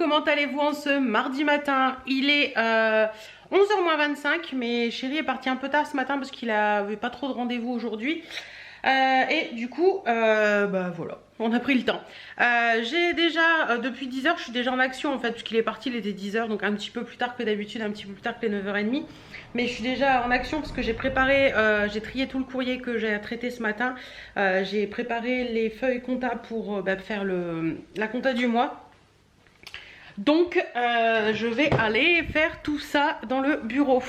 comment allez-vous en ce mardi matin? Il est 11h moins 25, mais chéri est parti un peu tard ce matin parce qu'il avait pas trop de rendez-vous aujourd'hui. Et du coup, bah voilà, on a pris le temps. J'ai déjà, depuis 10h, je suis déjà en action en fait, puisqu'il est parti, il était 10h, donc un petit peu plus tard que d'habitude, un petit peu plus tard que les 9h30. Mais je suis déjà en action parce que j'ai préparé, j'ai trié tout le courrier que j'ai à traiter ce matin. J'ai préparé les feuilles compta pour faire la compta du mois. Donc je vais aller faire tout ça dans le bureau.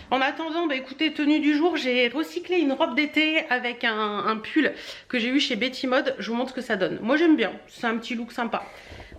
En attendant, bah écoutez, tenue du jour, j'ai recyclé une robe d'été avec un pull que j'ai eu chez Betty Mode. Je vous montre ce que ça donne. Moi j'aime bien, c'est un petit look sympa.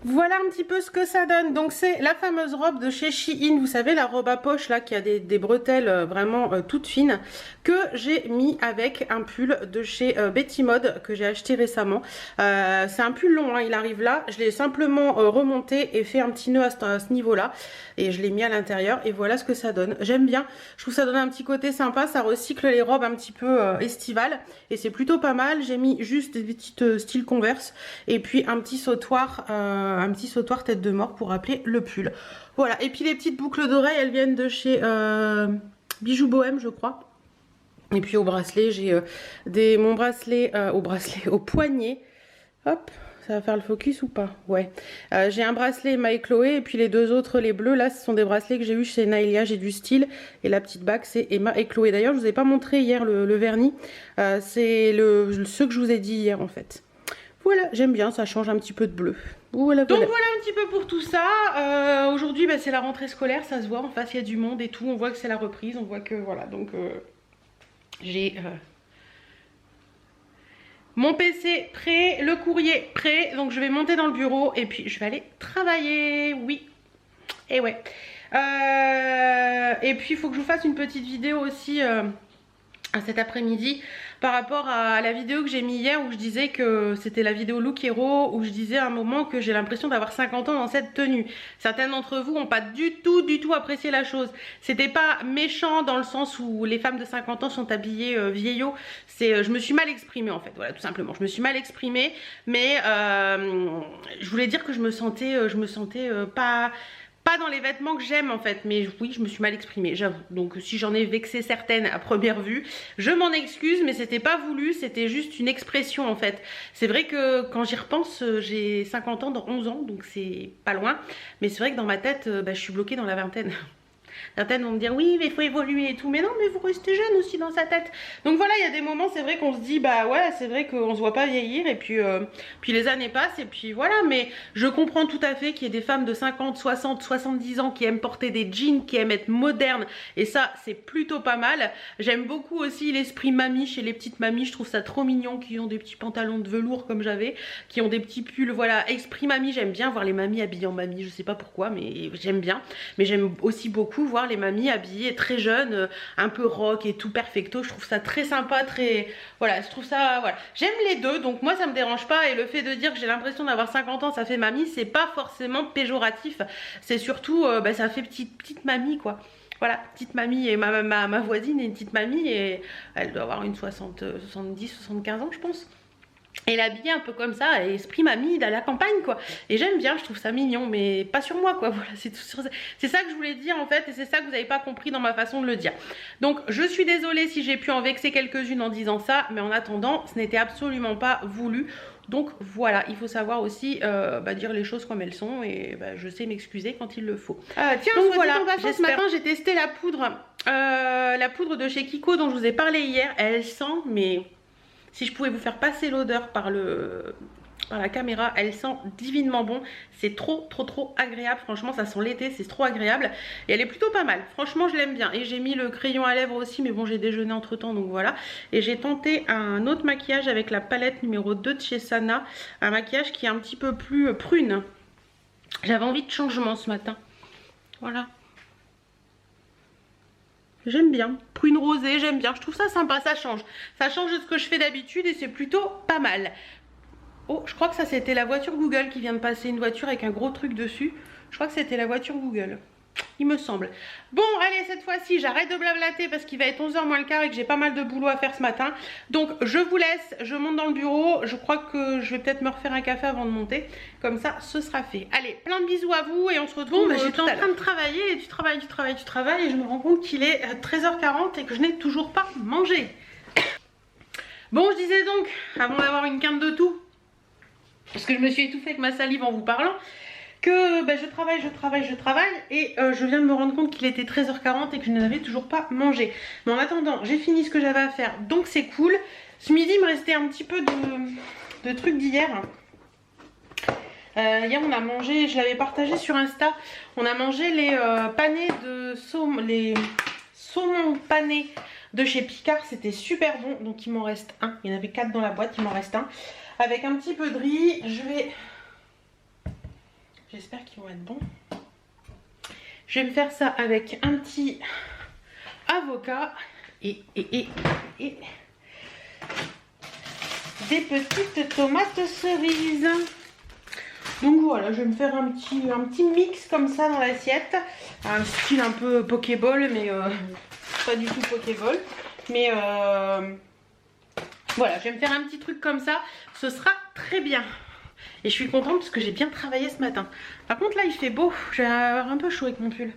Voilà un petit peu ce que ça donne. Donc c'est la fameuse robe de chez Shein, vous savez, la robe à poche là qui a des bretelles vraiment toutes fines, que j'ai mis avec un pull de chez Betty Mode que j'ai acheté récemment. C'est un pull long, hein, il arrive là. Je l'ai simplement remonté et fait un petit nœud à ce niveau là et je l'ai mis à l'intérieur et voilà ce que ça donne. J'aime bien, je trouve que ça donne un petit côté sympa, ça recycle les robes un petit peu estivales et c'est plutôt pas mal. J'ai mis juste des petites styles Converse et puis un petit sautoir tête de mort pour rappeler le pull. Voilà, et puis les petites boucles d'oreilles, elles viennent de chez Bijoux Bohème, je crois. Et puis au bracelet, j'ai mon bracelet au poignet. Hop, ça va faire le focus ou pas? Ouais. J'ai un bracelet Emma et Chloé, et puis les deux autres, les bleus, là, ce sont des bracelets que j'ai eu chez Naïlia, j'ai du style. Et la petite bague, c'est Emma et Chloé. D'ailleurs, je vous ai pas montré hier le vernis. C'est ceux que je vous ai dit hier, en fait. Voilà, j'aime bien, ça change un petit peu de bleu. Voilà, voilà. Donc voilà un petit peu pour tout ça. Aujourd'hui, c'est la rentrée scolaire, ça se voit. En face, il y a du monde et tout. On voit que c'est la reprise. On voit que, voilà, donc j'ai mon PC prêt, le courrier prêt. Donc je vais monter dans le bureau et puis je vais aller travailler. Oui, et ouais. Et puis il faut que je vous fasse une petite vidéo aussi cet après-midi par rapport à la vidéo que j'ai mis hier où je disais que c'était la vidéo Look Hero, où je disais à un moment que j'ai l'impression d'avoir 50 ans dans cette tenue. Certains d'entre vous n'ont pas du tout apprécié la chose. C'était pas méchant dans le sens où les femmes de 50 ans sont habillées vieillots. Je me suis mal exprimée en fait, voilà, tout simplement. Je me suis mal exprimée, mais je voulais dire que je me sentais pas dans les vêtements que j'aime en fait, mais oui, je me suis mal exprimée, j'avoue. Donc si j'en ai vexé certaines à première vue, je m'en excuse, mais c'était pas voulu, c'était juste une expression en fait. C'est vrai que quand j'y repense, j'ai 50 ans dans 11 ans, donc c'est pas loin. Mais c'est vrai que dans ma tête, je suis bloquée dans la vingtaine. Certaines vont me dire oui mais il faut évoluer et tout, mais non mais vous restez jeune aussi dans sa tête. Donc voilà, il y a des moments c'est vrai qu'on se dit bah ouais c'est vrai qu'on se voit pas vieillir et puis les années passent et puis voilà. Mais je comprends tout à fait qu'il y ait des femmes de 50, 60, 70 ans qui aiment porter des jeans, qui aiment être modernes et ça c'est plutôt pas mal. J'aime beaucoup aussi l'esprit mamie chez les petites mamies, je trouve ça trop mignon, qui ont des petits pantalons de velours comme j'avais, qui ont des petits pulls, voilà, esprit mamie. J'aime bien voir les mamies habillées en mamie, je sais pas pourquoi mais j'aime bien. Mais j'aime aussi beaucoup voir les mamies habillées très jeunes, un peu rock et tout perfecto. Je trouve ça très sympa, très voilà, je trouve ça voilà. J'aime les deux, donc moi ça me dérange pas. Et le fait de dire que j'ai l'impression d'avoir 50 ans, ça fait mamie, c'est pas forcément péjoratif. C'est surtout ça fait petite mamie quoi. Voilà, petite mamie. Et ma voisine est une petite mamie et elle doit avoir une 70, 75 ans je pense. Et l'habiller un peu comme ça, esprit mamie à la campagne quoi. Et j'aime bien, je trouve ça mignon, mais pas sur moi quoi. Voilà, c'est ça que je voulais dire en fait, et c'est ça que vous n'avez pas compris dans ma façon de le dire. Donc je suis désolée si j'ai pu en vexer quelques-unes en disant ça, mais en attendant, ce n'était absolument pas voulu. Donc voilà, il faut savoir aussi dire les choses comme elles sont, et je sais m'excuser quand il le faut. Tiens, donc voilà, ce matin j'ai testé la poudre de chez Kiko dont je vous ai parlé hier. Elle sent, mais si je pouvais vous faire passer l'odeur par la caméra, elle sent divinement bon. C'est trop agréable, franchement ça sent l'été, c'est trop agréable. Et elle est plutôt pas mal, franchement je l'aime bien. Et j'ai mis le crayon à lèvres aussi, mais bon j'ai déjeuné entre temps donc voilà. Et j'ai tenté un autre maquillage avec la palette numéro 2 de chez Sana. Un maquillage qui est un petit peu plus prune. J'avais envie de changement ce matin, voilà. J'aime bien, prune rosée, j'aime bien, je trouve ça sympa, ça change de ce que je fais d'habitude et c'est plutôt pas mal. Oh, je crois que ça c'était la voiture Google qui vient de passer, une voiture avec un gros truc dessus. Je crois que c'était la voiture Google. il me semble. Bon, allez, cette fois-ci, j'arrête de blablater parce qu'il va être 11h moins le quart et que j'ai pas mal de boulot à faire ce matin. Donc, je vous laisse, je monte dans le bureau. Je crois que je vais peut-être me refaire un café avant de monter. Comme ça, ce sera fait. Allez, plein de bisous à vous et on se retrouve. Bon, j'étais en train de travailler et tu travailles et je me rends compte qu'il est 13h40 et que je n'ai toujours pas mangé. Bon, je disais donc, avant d'avoir une quinte de tout, parce que je me suis étouffée avec ma salive en vous parlant, que je travaille et je viens de me rendre compte qu'il était 13h40 et que je n'avais toujours pas mangé. Mais en attendant, j'ai fini ce que j'avais à faire, donc c'est cool. Ce midi, il me restait un petit peu de trucs d'hier. Hier, on a mangé, je l'avais partagé sur Insta, on a mangé les panés de saumon, les saumons panés de chez Picard, c'était super bon. Donc il m'en reste un, il y en avait 4 dans la boîte, il m'en reste un. Avec un petit peu de riz, j'espère qu'ils vont être bons. Je vais me faire ça avec un petit avocat et des petites tomates cerises. Donc voilà, je vais me faire un petit mix comme ça dans l'assiette. Un style un peu Pokéball, mais pas du tout Pokéball. Mais voilà, je vais me faire un petit truc comme ça. Ce sera très bien. Et je suis contente parce que j'ai bien travaillé ce matin. Par contre là il fait beau, j'ai un peu chaud avec mon pull.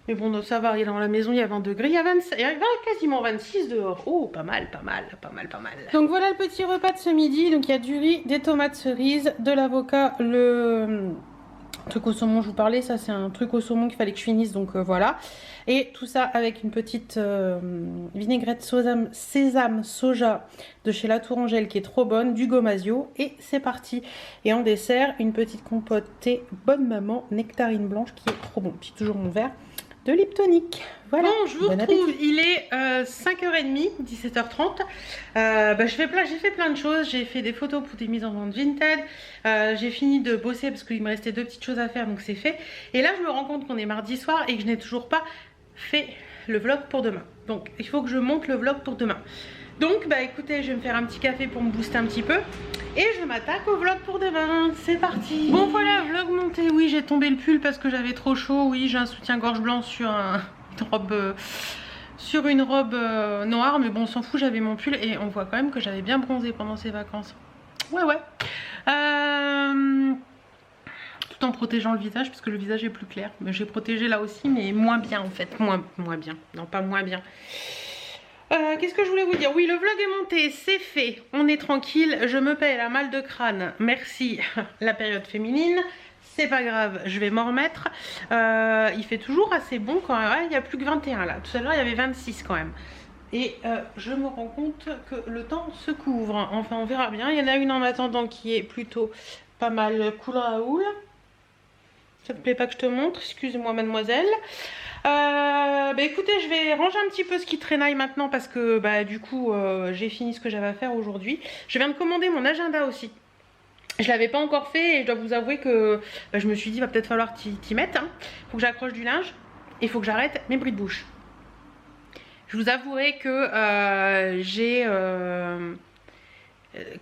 Mais bon ça va, dans la maison il y a 20 degrés, il y a quasiment 26 dehors. Oh pas mal. Donc voilà le petit repas de ce midi. Donc il y a du riz, des tomates cerises, de l'avocat, le truc au saumon je vous parlais. Ça c'est un truc au saumon qu'il fallait que je finisse, donc voilà. Et tout ça avec une petite vinaigrette sésame soja de chez La Tourangelle qui est trop bonne, du gomasio et c'est parti. Et en dessert, une petite compote thé Bonne Maman nectarine blanche qui est trop bon. Puis toujours mon verre de Liptonic. Voilà. Bon, je vous retrouve, il est 5h30, 17h30. J'ai fait plein de choses. J'ai fait des photos pour des mises en vente Vinted. J'ai fini de bosser parce qu'il me restait 2 petites choses à faire, donc c'est fait. Et là, je me rends compte qu'on est mardi soir et que je n'ai toujours pas fait le vlog pour demain. Donc, il faut que je monte le vlog pour demain. Donc, écoutez, je vais me faire un petit café pour me booster un petit peu. Et je m'attaque au vlog pour demain. C'est parti. Bon voilà, vlog monté. Oui, j'ai tombé le pull parce que j'avais trop chaud. Oui, j'ai un soutien-gorge blanc sur une robe noire. Mais bon, on s'en fout, j'avais mon pull. Et on voit quand même que j'avais bien bronzé pendant ces vacances. Ouais. Tout en protégeant le visage parce que le visage est plus clair. Mais j'ai protégé là aussi, mais moins bien en fait. Moins bien. Non, pas moins bien. Qu'est-ce que je voulais vous dire? Oui, le vlog est monté, c'est fait, on est tranquille, je me paye la mal de crâne, merci la période féminine, c'est pas grave, je vais m'en remettre. Il fait toujours assez bon quand même, il n'y a plus que 21 là, tout à l'heure il y avait 26 quand même. Et je me rends compte que le temps se couvre, enfin on verra bien. Il y en a une en attendant qui est plutôt pas mal cool Raoul. Ça te plaît pas que je te montre? Excusez-moi mademoiselle. Écoutez, je vais ranger un petit peu ce qui traînaille maintenant parce que du coup j'ai fini ce que j'avais à faire aujourd'hui. Je viens de commander mon agenda aussi. Je l'avais pas encore fait et je dois vous avouer que je me suis dit va peut-être falloir t'y mettre. Faut que j'accroche du linge et il faut que j'arrête mes bruits de bouche. Je vous avouerai que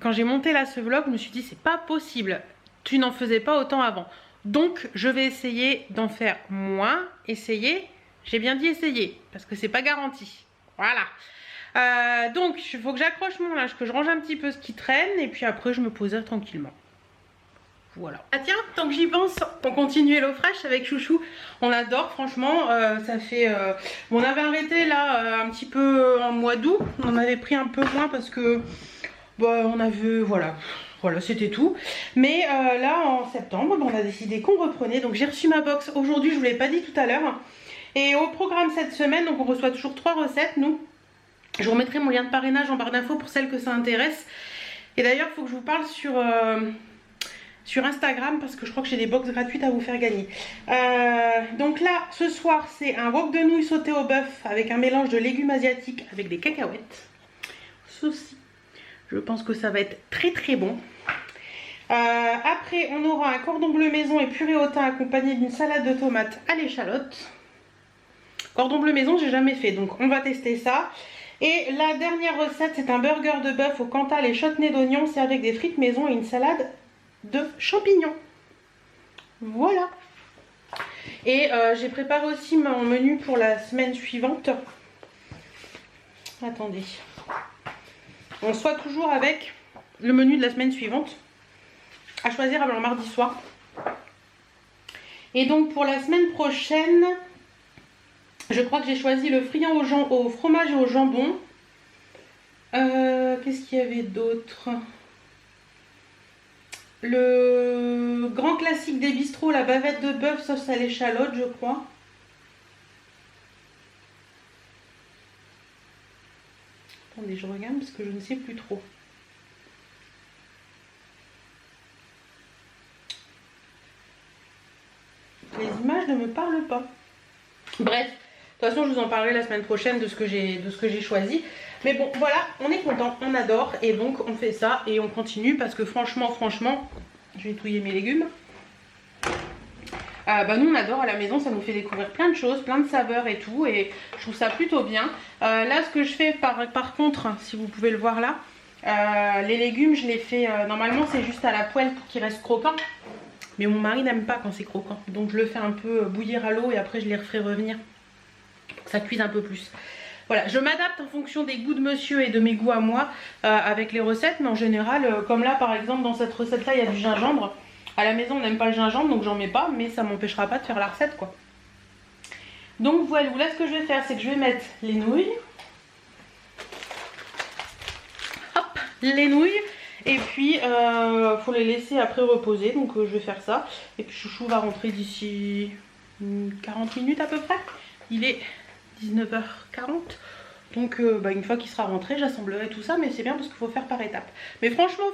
quand j'ai monté là ce vlog, je me suis dit c'est pas possible. Tu n'en faisais pas autant avant. Donc je vais essayer d'en faire moins. Essayer, j'ai bien dit essayer, parce que c'est pas garanti. Voilà. Donc il faut que j'accroche mon linge, que je range un petit peu ce qui traîne, et puis après je me poserai tranquillement. Voilà. Ah tiens, tant que j'y pense, on continue Hello Fresh avec Chouchou. On adore, franchement, ça fait... on avait arrêté là un petit peu en mois d'août. On avait pris un peu moins parce que... on avait... Voilà, c'était tout. Mais là, en septembre, on a décidé qu'on reprenait. Donc j'ai reçu ma box aujourd'hui, je vous l'ai pas dit tout à l'heure. Et au programme cette semaine, donc on reçoit toujours 3 recettes, nous. Je vous remettrai mon lien de parrainage en barre d'infos pour celles que ça intéresse. Et d'ailleurs, il faut que je vous parle sur Instagram parce que je crois que j'ai des box gratuites à vous faire gagner. Donc là, ce soir, c'est un wok de nouilles sauté au bœuf avec un mélange de légumes asiatiques avec des cacahuètes. Ceci, je pense que ça va être très très bon. Après, on aura un cordon bleu maison et purée au thym accompagné d'une salade de tomates à l'échalote. Cordon bleu maison, j'ai jamais fait, donc on va tester ça. Et la dernière recette, c'est un burger de bœuf au Cantal et chutney d'oignon, c'est avec des frites maison et une salade de champignons. Voilà. Et j'ai préparé aussi mon menu pour la semaine suivante. Attendez. On soit toujours avec le menu de la semaine suivante. À choisir avant mardi soir. Et donc pour la semaine prochaine, je crois que j'ai choisi le friand au fromage et au jambon. Qu'est-ce qu'il y avait d'autre? Le grand classique des bistrots, la bavette de bœuf sauce à l'échalote, je crois. Attendez, je regarde parce que je ne sais plus trop. Les images ne me parlent pas. Bref, de toute façon, je vous en parlerai la semaine prochaine de ce que j'ai choisi. Mais bon, voilà, on est content, on adore. Et donc, on fait ça et on continue parce que franchement, je vais touiller mes légumes. Nous, on adore à la maison, ça nous fait découvrir plein de choses, plein de saveurs et tout. Et je trouve ça plutôt bien. Là, ce que je fais par contre, si vous pouvez le voir là, les légumes, je les fais, normalement, c'est juste à la poêle pour qu'ils restent croquants. Mais mon mari n'aime pas quand c'est croquant. Donc, je le fais un peu bouillir à l'eau et après, je les referai revenir pour que ça cuise un peu plus. Voilà, je m'adapte en fonction des goûts de monsieur et de mes goûts à moi avec les recettes. Mais en général, comme là par exemple dans cette recette là il y a du gingembre. À la maison on n'aime pas le gingembre donc j'en mets pas. Mais ça m'empêchera pas de faire la recette quoi. Donc voilà, là ce que je vais faire c'est que je vais mettre les nouilles. Hop, les nouilles. Et puis faut les laisser après reposer. Donc je vais faire ça. Et puis chouchou va rentrer d'ici 40 minutes à peu près. Il est 19h40. Donc une fois qu'il sera rentré j'assemblerai tout ça. Mais c'est bien parce qu'il faut faire par étapes. Mais franchement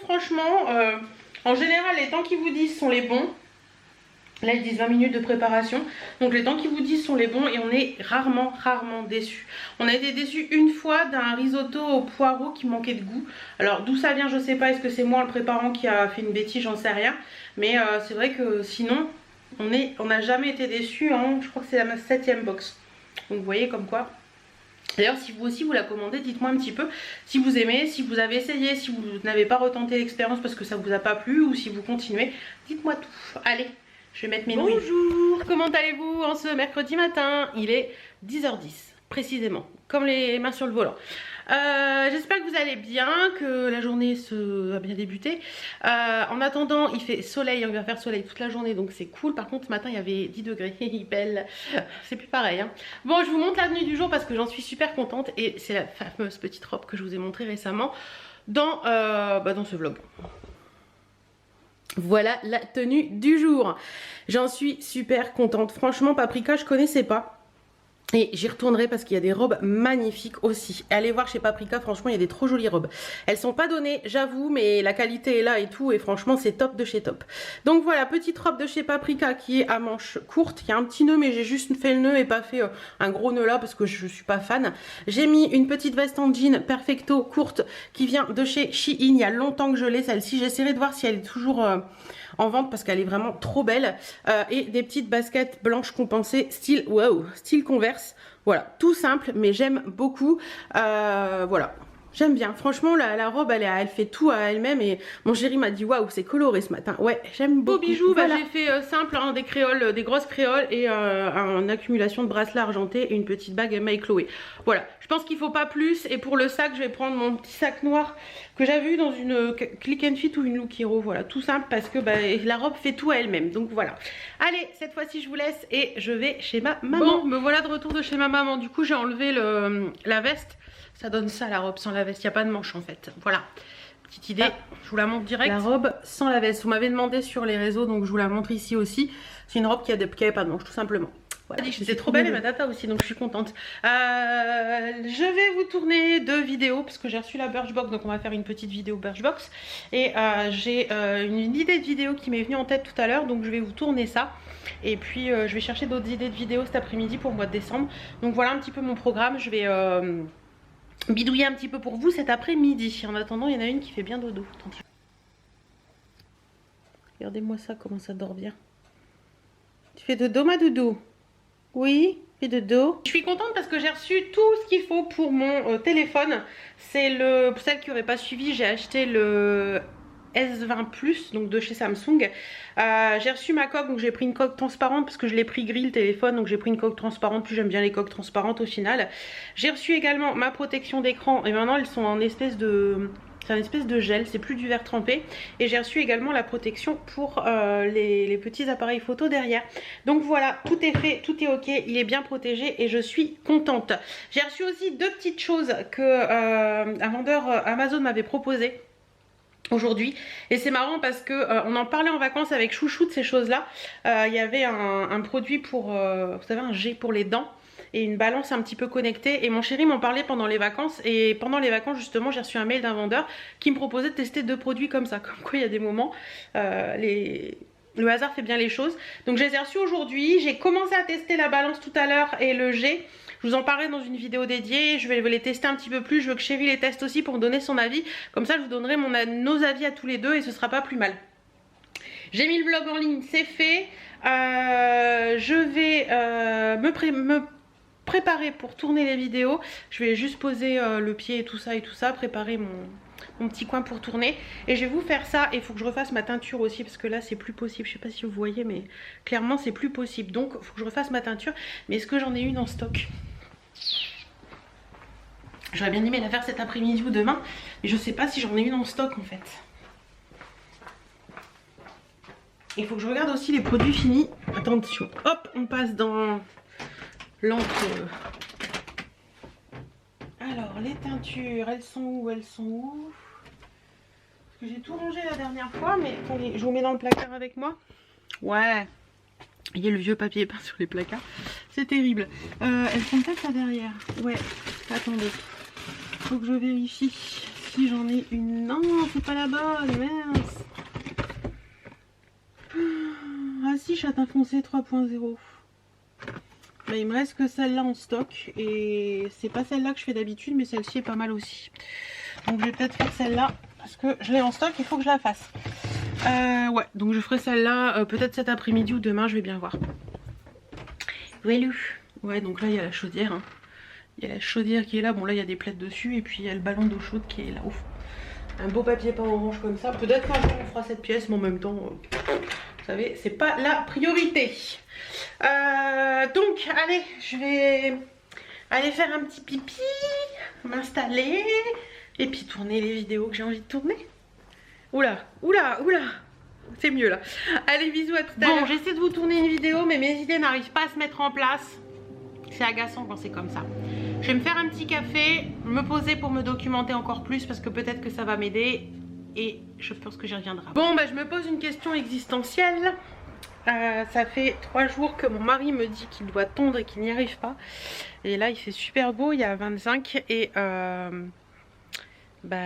en général les temps qu'ils vous disent sont les bons. Là ils disent 20 minutes de préparation. Donc les temps qu'ils vous disent sont les bons. Et on est rarement déçus. On a été déçus une fois d'un risotto au poireau qui manquait de goût. Alors d'où ça vient je sais pas. Est-ce que c'est moi le préparant qui a fait une bêtise? J'en sais rien. Mais c'est vrai que sinon on n'a jamais été déçus hein. Je crois que c'est la 7e box. Donc vous voyez comme quoi. D'ailleurs si vous aussi vous la commandez, dites-moi un petit peu si vous aimez, si vous avez essayé, si vous n'avez pas retenté l'expérience parce que ça vous a pas plu ou si vous continuez, dites-moi tout. Allez, je vais mettre mes nouilles. Bonjour, comment allez-vous en ce mercredi matin? Il est 10h10 précisément, comme les mains sur le volant. J'espère que vous allez bien, que la journée a bien débuté. En attendant, il fait soleil, on va faire soleil toute la journée, donc c'est cool. Par contre, ce matin, il y avait 10 degrés, belle. C'est plus pareil. Hein. Bon, je vous montre la tenue du jour parce que j'en suis super contente. Et c'est la fameuse petite robe que je vous ai montrée récemment dans ce vlog. Voilà la tenue du jour. J'en suis super contente. Franchement, Paprika, je connaissais pas. Et j'y retournerai parce qu'il y a des robes magnifiques aussi. Allez voir chez Paprika, franchement il y a des trop jolies robes. Elles sont pas données, j'avoue, mais la qualité est là et tout. Et franchement c'est top de chez top. Donc voilà, petite robe de chez Paprika qui est à manches courtes. Il y a un petit nœud mais j'ai juste fait le nœud et pas fait un gros nœud là parce que je suis pas fan. J'ai mis une petite veste en jean perfecto courte qui vient de chez Shein. Il y a longtemps que je l'ai celle-ci. J'essaierai de voir si elle est toujours en vente parce qu'elle est vraiment trop belle. Et des petites baskets blanches compensées style wow, style Converse. Voilà, tout simple, mais j'aime beaucoup. Voilà, j'aime bien. Franchement, la robe, elle fait tout à elle-même. Et mon chéri m'a dit waouh, c'est coloré ce matin. Ouais, j'aime beaucoup. Beau bijou, voilà. J'ai fait simple, hein, des créoles, des grosses créoles et une accumulation de bracelets argentés et une petite bague Marie Chloé. Voilà, je pense qu'il faut pas plus. Et pour le sac, je vais prendre mon petit sac noir que j'avais eu dans une Click and Fit ou une Look Hero. Voilà, tout simple parce que la robe fait tout à elle-même. Donc voilà. Allez, cette fois-ci, je vous laisse et je vais chez ma maman. Bon, me voilà de retour de chez ma maman. Du coup, j'ai enlevé la veste. Ça donne ça la robe sans la veste, il n'y a pas de manche en fait. Voilà, petite idée, je vous la montre direct. La robe sans la veste, vous m'avez demandé sur les réseaux donc je vous la montre ici aussi. C'est une robe qui avait pas de manche tout simplement. Voilà, c'est trop belle et ma tata aussi donc je suis contente. Je vais vous tourner 2 vidéos parce que j'ai reçu la Birchbox donc on va faire une petite vidéo Birchbox. Et j'ai une idée de vidéo qui m'est venue en tête tout à l'heure donc je vais vous tourner ça. Et puis je vais chercher d'autres idées de vidéos cet après-midi pour le mois de décembre. Donc voilà un petit peu mon programme, je vais... bidouiller un petit peu pour vous cet après-midi. En attendant, il y en a une qui fait bien dodo. Regardez-moi ça, comment ça dort bien. Tu fais dodo, ma doudou? Oui, fais dodo. Je suis contente parce que j'ai reçu tout ce qu'il faut pour mon téléphone. C'est pour celle qui n'aurait pas suivi, j'ai acheté le S20 Plus, donc de chez Samsung. J'ai reçu ma coque, donc j'ai pris une coque transparente parce que je l'ai pris gris le téléphone, donc j'ai pris une coque transparente, puis j'aime bien les coques transparentes au final. J'ai reçu également ma protection d'écran et maintenant elles sont en espèce de... C'est une espèce de gel, c'est plus du verre trempé. Et j'ai reçu également la protection pour les petits appareils photo derrière. Donc voilà, tout est fait, tout est ok, il est bien protégé et je suis contente. J'ai reçu aussi deux petites choses que un vendeur Amazon m'avait proposé aujourd'hui, et c'est marrant parce que on en parlait en vacances avec Chouchou de ces choses là. Il y avait un produit pour vous savez, un jet pour les dents et une balance un petit peu connectée, et mon chéri m'en parlait pendant les vacances, et pendant les vacances justement j'ai reçu un mail d'un vendeur qui me proposait de tester deux produits comme ça, comme quoi il y a des moments le hasard fait bien les choses. Donc je les ai reçus aujourd'hui, j'ai commencé à tester la balance tout à l'heure et le jet. Je vous en parlerai dans une vidéo dédiée, je vais les tester un petit peu plus, je veux que Chéri les teste aussi pour me donner son avis. Comme ça je vous donnerai nos avis à tous les deux et ce sera pas plus mal. J'ai mis le vlog en ligne, c'est fait. Je vais me préparer pour tourner les vidéos. Je vais juste poser le pied et tout ça, préparer mon petit coin pour tourner. Et je vais vous faire ça, et il faut que je refasse ma teinture aussi parce que là c'est plus possible. Je sais pas si vous voyez mais clairement c'est plus possible. Donc il faut que je refasse ma teinture. Mais est-ce que j'en ai une en stock? J'aurais bien aimé la faire cet après-midi ou demain, mais je sais pas si j'en ai une en stock en fait. Il faut que je regarde aussi les produits finis. Attention, hop, on passe dans l'encre. Alors, les teintures, elles sont où? Elles sont où? Parce que j'ai tout rangé la dernière fois, mais attendez, je vous mets dans le placard avec moi. Ouais. Il y a le vieux papier peint sur les placards. C'est terrible. Elles sont peut-être là derrière. Ouais. Attendez. Faut que je vérifie si j'en ai une. Non, c'est pas la bonne. Mince. Ah si, châtain foncé 3.0. Bah, il me reste que celle-là en stock. Et c'est pas celle-là que je fais d'habitude, mais celle-ci est pas mal aussi. Donc je vais peut-être faire celle-là. Parce que je l'ai en stock, il faut que je la fasse. Ouais, donc je ferai celle-là peut-être cet après-midi ou demain, je vais bien voir. Ouais, donc là il y a la chaudière. Hein. Il y a la chaudière qui est là. Bon, là il y a des plaides dessus. Et puis il y a le ballon d'eau chaude qui est là. Ouf. Un beau papier peint orange comme ça. Peut-être qu'un jour on fera cette pièce, mais en même temps, vous savez, c'est pas la priorité. Donc, allez, je vais aller faire un petit pipi, m'installer et puis tourner les vidéos que j'ai envie de tourner. Oula, oula, oula. C'est mieux là. Allez, bisous, à tout à l'heure. Bon, j'essaie de vous tourner une vidéo, mais mes idées n'arrivent pas à se mettre en place. C'est agaçant quand c'est comme ça. Je vais me faire un petit café, me poser pour me documenter encore plus parce que peut-être que ça va m'aider et je pense que j'y reviendrai. Bon, bah je me pose une question existentielle. Ça fait 3 jours que mon mari me dit qu'il doit tondre et qu'il n'y arrive pas. Et là, il fait super beau, il y a 25 et bah,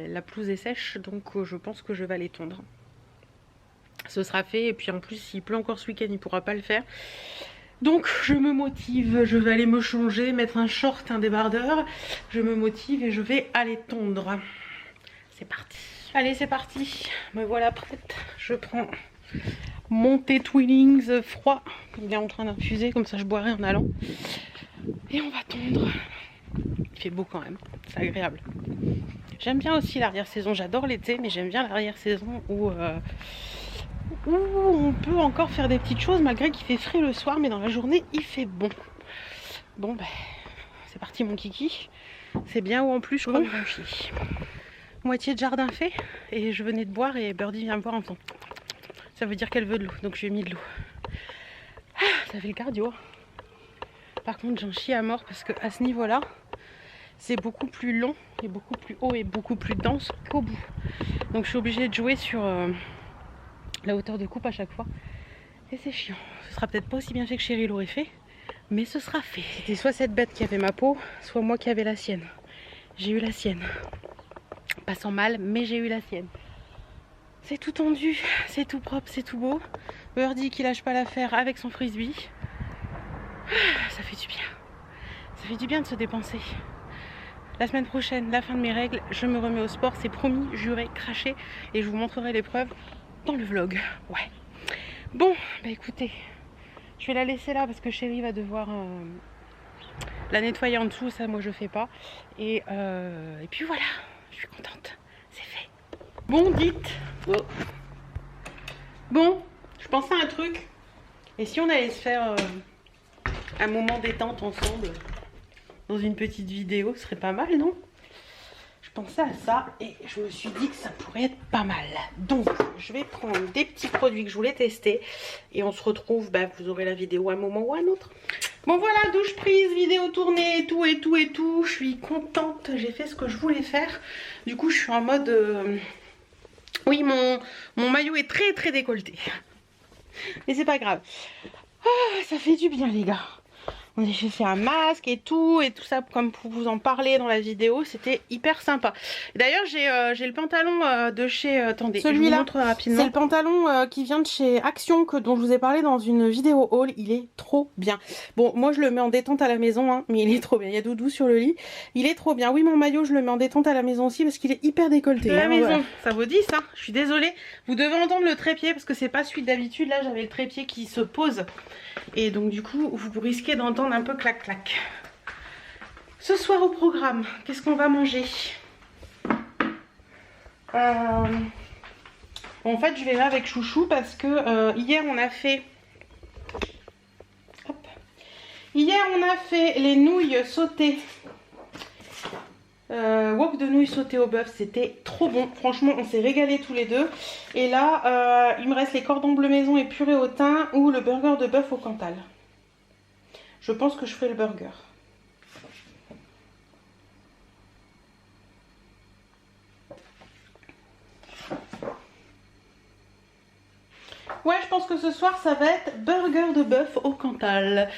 la pelouse est sèche, donc je pense que je vais aller tondre. Ce sera fait et puis en plus, s'il pleut encore ce week-end, il ne pourra pas le faire. Donc je me motive, je vais aller me changer, mettre un short, un débardeur. Je me motive et je vais aller tondre. C'est parti. Allez, c'est parti. Me voilà prête. Je prends mon thé Twinings froid. Il est en train d'infuser, comme ça je boirai en allant. Et on va tondre. Il fait beau quand même, c'est agréable. J'aime bien aussi l'arrière-saison, j'adore l'été, mais j'aime bien l'arrière-saison où on peut encore faire des petites choses malgré qu'il fait frais le soir, mais dans la journée il fait bon. Bon ben c'est parti mon kiki. C'est bien ou en plus je crois que je vais me chier. Moitié de jardin fait et je venais de boire et Birdie vient me voir en faisant. Ça veut dire qu'elle veut de l'eau, donc je lui ai mis de l'eau. Ça fait le cardio. Par contre j'en chie à mort parce que à ce niveau là c'est beaucoup plus long et beaucoup plus haut et beaucoup plus dense qu'au bout. Donc je suis obligée de jouer sur la hauteur de coupe à chaque fois. Et c'est chiant. Ce sera peut-être pas aussi bien fait que Chéri l'aurait fait, mais ce sera fait. C'était soit cette bête qui avait ma peau, soit moi qui avais la sienne. J'ai eu la sienne. Pas sans mal, mais j'ai eu la sienne. C'est tout tendu, c'est tout propre, c'est tout beau. Birdie qui lâche pas l'affaire avec son frisbee. Ça fait du bien. Ça fait du bien de se dépenser. La semaine prochaine, la fin de mes règles, je me remets au sport, c'est promis, juré, craché. Et je vous montrerai l'épreuve dans le vlog. Ouais. Bon, bah écoutez, je vais la laisser là parce que Chéri va devoir la nettoyer en dessous. Ça, moi, je fais pas. Et puis voilà, je suis contente. C'est fait. Bon, dites. Oh. Bon, je pensais à un truc. Et si on allait se faire un moment détente ensemble dans une petite vidéo, ce serait pas mal, non? Je pensais à ça et je me suis dit que ça pourrait être pas mal. Donc, je vais prendre des petits produits que je voulais tester et on se retrouve, bah, vous aurez la vidéo à un moment ou à un autre. Bon voilà, douche prise, vidéo tournée et tout et tout et tout. Je suis contente, j'ai fait ce que je voulais faire. Du coup, je suis en mode... Oui, mon maillot est très très décolleté. Mais c'est pas grave. Ah, ça fait du bien les gars. J'ai fait un masque et tout ça comme pour vous en parler dans la vidéo, c'était hyper sympa. D'ailleurs j'ai le pantalon de chez, attendez, celui-là, je vous montre rapidement. C'est le pantalon qui vient de chez Action dont je vous ai parlé dans une vidéo haul, il est trop bien. Bon, moi je le mets en détente à la maison, hein, mais il est trop bien. Il y a Doudou sur le lit, il est trop bien. Oui, mon maillot je le mets en détente à la maison aussi parce qu'il est hyper décolleté. De la maison, voilà. Ça vaut 10 hein, je suis désolée. Vous devez entendre le trépied parce que c'est pas celui d'habitude. Là j'avais le trépied qui se pose. Et donc du coup, vous risquez d'entendre un peu clac-clac. Ce soir au programme, qu'est-ce qu'on va manger? En fait, je vais là avec Chouchou parce que hier on a fait... Hop. Hier on a fait les nouilles sautées. Wok de nouilles sautées au bœuf, c'était trop bon. Franchement, on s'est régalé tous les deux. Et là, il me reste les cordons bleu maison et purée au thym ou le burger de bœuf au Cantal. Je pense que je ferai le burger. Ouais, je pense que ce soir, ça va être burger de bœuf au Cantal.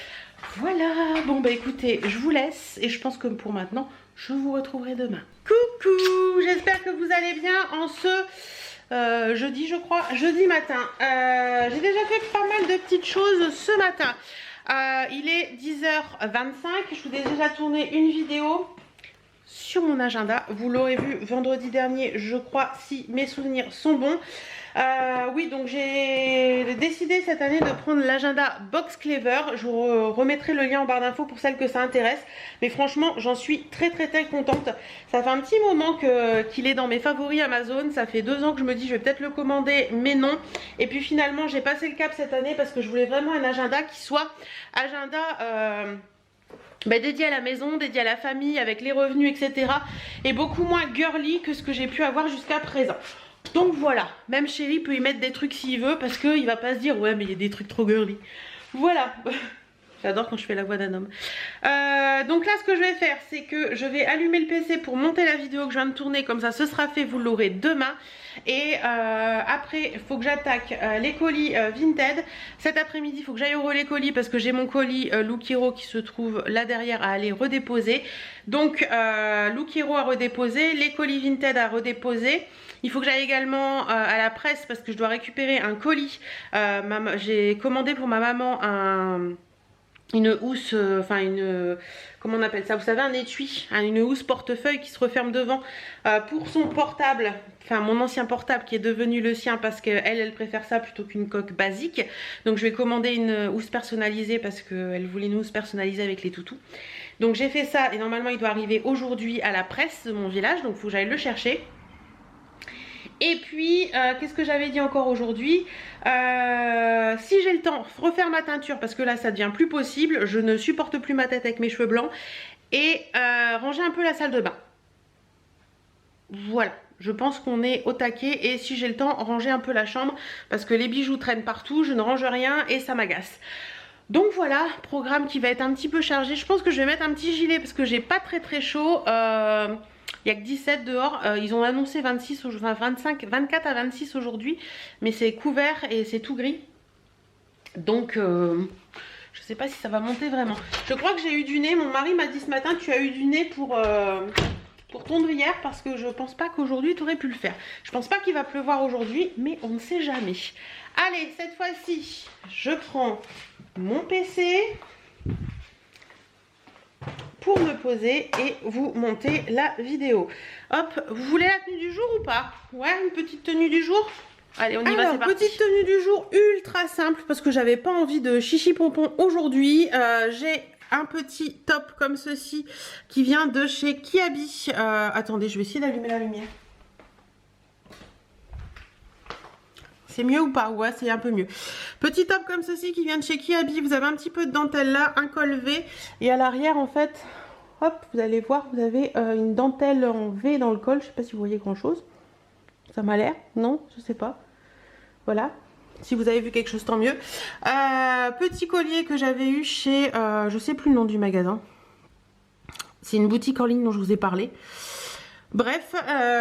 Voilà, bon bah écoutez, je vous laisse et je pense que pour maintenant, je vous retrouverai demain. Coucou, j'espère que vous allez bien en ce jeudi, je crois, jeudi matin. J'ai déjà fait pas mal de petites choses ce matin. Il est 10h25, je vous ai déjà tourné une vidéo sur mon agenda. Vous l'aurez vu vendredi dernier, je crois, si mes souvenirs sont bons. Oui, donc j'ai décidé cette année de prendre l'agenda Box Clever. Je vous remettrai le lien en barre d'infos pour celles que ça intéresse. Mais franchement, j'en suis très contente. Ça fait un petit moment qu'il est dans mes favoris Amazon. Ça fait 2 ans que je me dis je vais peut-être le commander, mais non. Et puis finalement, j'ai passé le cap cette année parce que je voulais vraiment un agenda qui soit agenda... dédié à la maison, dédié à la famille, avec les revenus, etc. Et beaucoup moins girly que ce que j'ai pu avoir jusqu'à présent. Donc voilà, même Chéri peut y mettre des trucs s'il veut parce qu'il va pas se dire ouais mais il y a des trucs trop girly. Voilà. J'adore quand je fais la voix d'un homme. Donc là ce que je vais faire c'est que je vais allumer le PC pour monter la vidéo que je viens de tourner. Comme ça ce sera fait, vous l'aurez demain. Et après il faut que j'attaque les colis Vinted. Cet après-midi il faut que j'aille au relais colis parce que j'ai mon colis Look Hero qui se trouve là derrière à aller redéposer. Donc Look Hero à redéposer, les colis Vinted à redéposer. Il faut que j'aille également à la presse parce que je dois récupérer un colis. J'ai commandé pour ma maman une housse, comment on appelle ça, vous savez, un étui, une housse portefeuille qui se referme devant pour son portable, enfin mon ancien portable qui est devenu le sien parce qu'elle préfère ça plutôt qu'une coque basique. Donc je vais commander une housse personnalisée parce qu'elle voulait une housse personnalisée avec les toutous. Donc j'ai fait ça et normalement il doit arriver aujourd'hui à la presse de mon village, donc il faut que j'aille le chercher. Et puis, qu'est-ce que j'avais dit encore aujourd'hui? Si j'ai le temps, refaire ma teinture parce que là ça devient plus possible. Je ne supporte plus ma tête avec mes cheveux blancs. Et ranger un peu la salle de bain. Voilà, je pense qu'on est au taquet. Et si j'ai le temps, ranger un peu la chambre parce que les bijoux traînent partout, je ne range rien et ça m'agace. Donc voilà, programme qui va être un petit peu chargé. Je pense que je vais mettre un petit gilet parce que j'ai pas très chaud. Il n'y a que 17 dehors, ils ont annoncé 26, enfin 24 à 26 aujourd'hui, mais c'est couvert et c'est tout gris. Donc je sais pas si ça va monter vraiment. Je crois que j'ai eu du nez, mon mari m'a dit ce matin tu as eu du nez pour tondre hier parce que je pense pas qu'aujourd'hui tu aurais pu le faire. Je pense pas qu'il va pleuvoir aujourd'hui, mais on ne sait jamais. Allez, cette fois-ci, je prends mon PC pour me poser et vous monter la vidéo. Hop, vous voulez la tenue du jour ou pas? Ouais, une petite tenue du jour. Allez, on y va, c'est parti. Petite tenue du jour ultra simple parce que j'avais pas envie de chichi pompon aujourd'hui. J'ai un petit top comme ceci qui vient de chez Kiabi. Attendez, je vais essayer d'allumer la lumière. C'est mieux ou pas? Ouais, c'est un peu mieux. Petit top comme ceci qui vient de chez Kiabi. Vous avez un petit peu de dentelle là, un col V. Et à l'arrière, en fait, hop, vous allez voir, vous avez une dentelle en V dans le col. Je sais pas si vous voyez grand chose. Ça m'a l'air? Non, je sais pas. Voilà. Si vous avez vu quelque chose, tant mieux. Petit collier que j'avais eu chez, je sais plus le nom du magasin. C'est une boutique en ligne dont je vous ai parlé. Bref,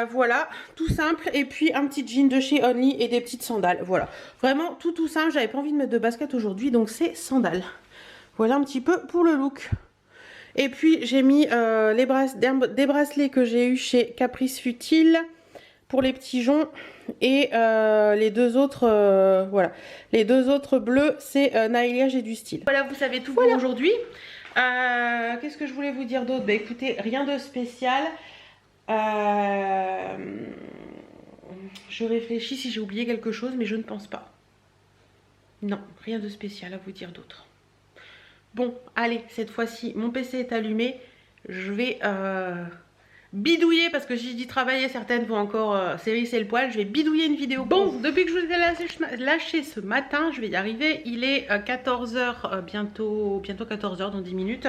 voilà, tout simple. Et puis un petit jean de chez Only et des petites sandales. Voilà, vraiment tout simple. J'avais pas envie de mettre de basket aujourd'hui, donc c'est sandales. Voilà un petit peu pour le look. Et puis j'ai mis des bracelets que j'ai eu chez Caprice Futile pour les petits joncs. Et les deux autres, voilà, les deux autres bleus, c'est Naïlia, j'ai du style. Voilà, vous savez tout pour aujourd'hui. Qu'est-ce que je voulais vous dire d'autre? Bah écoutez, rien de spécial. Je réfléchis si j'ai oublié quelque chose, mais je ne pense pas. Non, rien de spécial à vous dire d'autre. Bon, allez, cette fois-ci, mon PC est allumé. Je vais bidouiller, parce que j'ai dit travailler, certaines vont encore s'hérisser le poil. Je vais bidouiller une vidéo. Bon, depuis que je vous ai lâché ce matin, je vais y arriver. Il est 14 h, bientôt 14 h dans 10 minutes.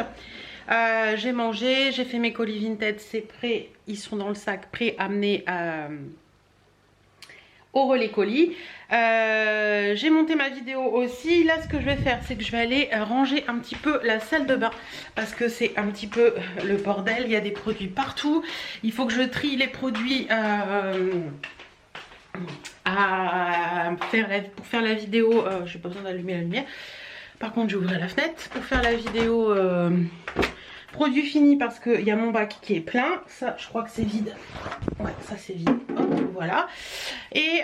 J'ai mangé, j'ai fait mes colis Vinted, c'est prêt, ils sont dans le sac, prêts à amener au relais colis. J'ai monté ma vidéo aussi. Là, ce que je vais faire, c'est que je vais aller ranger un petit peu la salle de bain, parce que c'est un petit peu le bordel. Il y a des produits partout. Il faut que je trie les produits pour faire la vidéo. J'ai pas besoin d'allumer la lumière. Par contre, je vais ouvrir la fenêtre pour faire la vidéo produit fini, parce qu'il y a mon bac qui est plein. Ça, je crois que c'est vide. Ouais, ça c'est vide. Hop, voilà. Et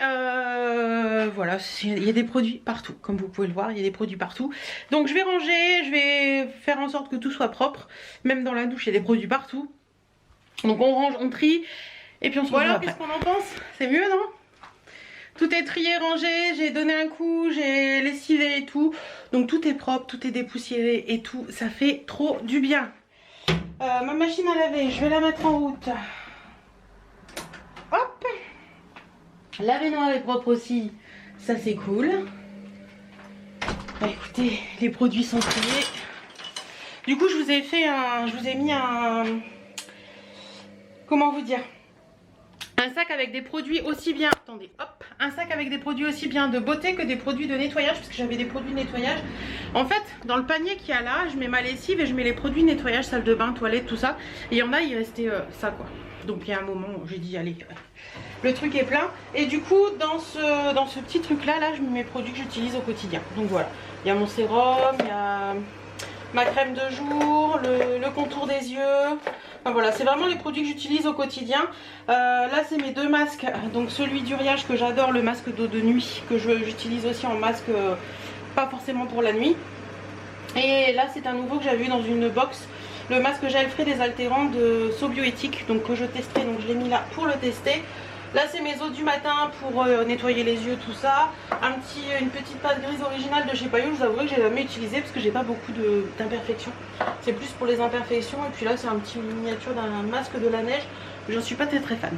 voilà, il y a des produits partout. Comme vous pouvez le voir, il y a des produits partout. Donc je vais ranger, je vais faire en sorte que tout soit propre. Même dans la douche, il y a des produits partout. Donc on range, on trie. Et puis on se revoit après. Qu'est-ce qu'on en pense? C'est mieux, non? Tout est trié, rangé, j'ai donné un coup, j'ai lessivé et tout. Donc tout est propre, tout est dépoussiéré et tout. Ça fait trop du bien. Ma machine à laver, je vais la mettre en route. Hop. La baignoire est propre aussi. Ça c'est cool. Bah, écoutez, les produits sont triés. Du coup, je vous ai mis un... Comment vous dire? Un sac avec des produits aussi bien, attendez, hop, un sac avec des produits aussi bien de beauté que des produits de nettoyage, parce que j'avais des produits de nettoyage. En fait, dans le panier qu'il y a là, je mets ma lessive et je mets les produits de nettoyage, salle de bain, toilette, tout ça. Et il y en a, il restait ça quoi. Donc il y a un moment où j'ai dit, allez, le truc est plein. Et du coup, dans ce petit truc là, je mets mes produits que j'utilise au quotidien. Donc voilà, il y a mon sérum, il y a ma crème de jour, le contour des yeux. Enfin, voilà, c'est vraiment les produits que j'utilise au quotidien. Là c'est mes deux masques, donc celui d'Uriage que j'adore, le masque d'eau de nuit que j'utilise aussi en masque, pas forcément pour la nuit. Et là c'est un nouveau que j'avais vu dans une box, le masque gel frais désaltérant de Sobioéthique, donc que je testerai, donc je l'ai mis là pour le tester. Là c'est mes eaux du matin pour nettoyer les yeux, tout ça. Une petite pâte grise originale de chez Payot, je vous avoue que j'ai jamais utilisé parce que j'ai pas beaucoup d'imperfections. C'est plus pour les imperfections. Et puis là c'est un petit miniature d'un masque de la neige. J'en suis pas très fan.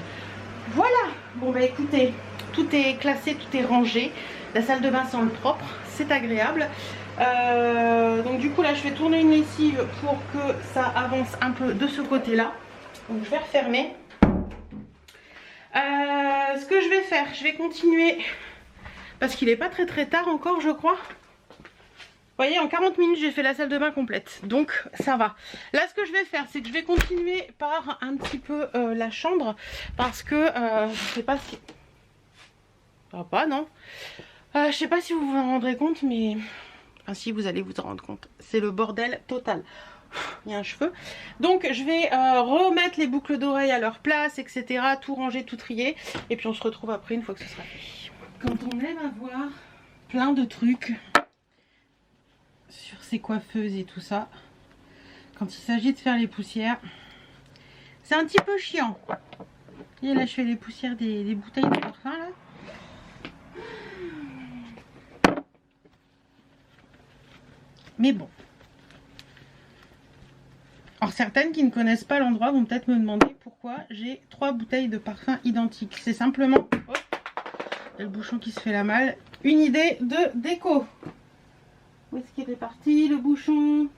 Voilà. Bon bah écoutez, tout est classé, tout est rangé. La salle de bain semble propre, c'est agréable. Donc du coup là je vais tourner une lessive pour que ça avance un peu de ce côté là. Donc je vais refermer. Ce que je vais faire, je vais continuer parce qu'il n'est pas très tard encore je crois. Vous voyez, en 40 minutes j'ai fait la salle de bain complète, donc ça va. Là ce que je vais faire, c'est que je vais continuer par un petit peu la chambre, parce que je sais pas si... Ça va pas, non, je sais pas si vous vous en rendrez compte, mais... Enfin si, vous allez vous en rendre compte, c'est le bordel total. Il y a un cheveu. Donc je vais remettre les boucles d'oreilles à leur place, etc. Tout ranger, tout trier. Et puis on se retrouve après une fois que ce sera fait. Quand on aime avoir plein de trucs sur ses coiffeuses et tout ça, quand il s'agit de faire les poussières, c'est un petit peu chiant. Et là je fais les poussières des bouteilles de parfum là. Mais bon. Alors certaines qui ne connaissent pas l'endroit vont peut-être me demander pourquoi j'ai 3 bouteilles de parfum identiques. C'est simplement... le bouchon qui se fait la malle. Une idée de déco. Où est-ce qu'il est parti le bouchon?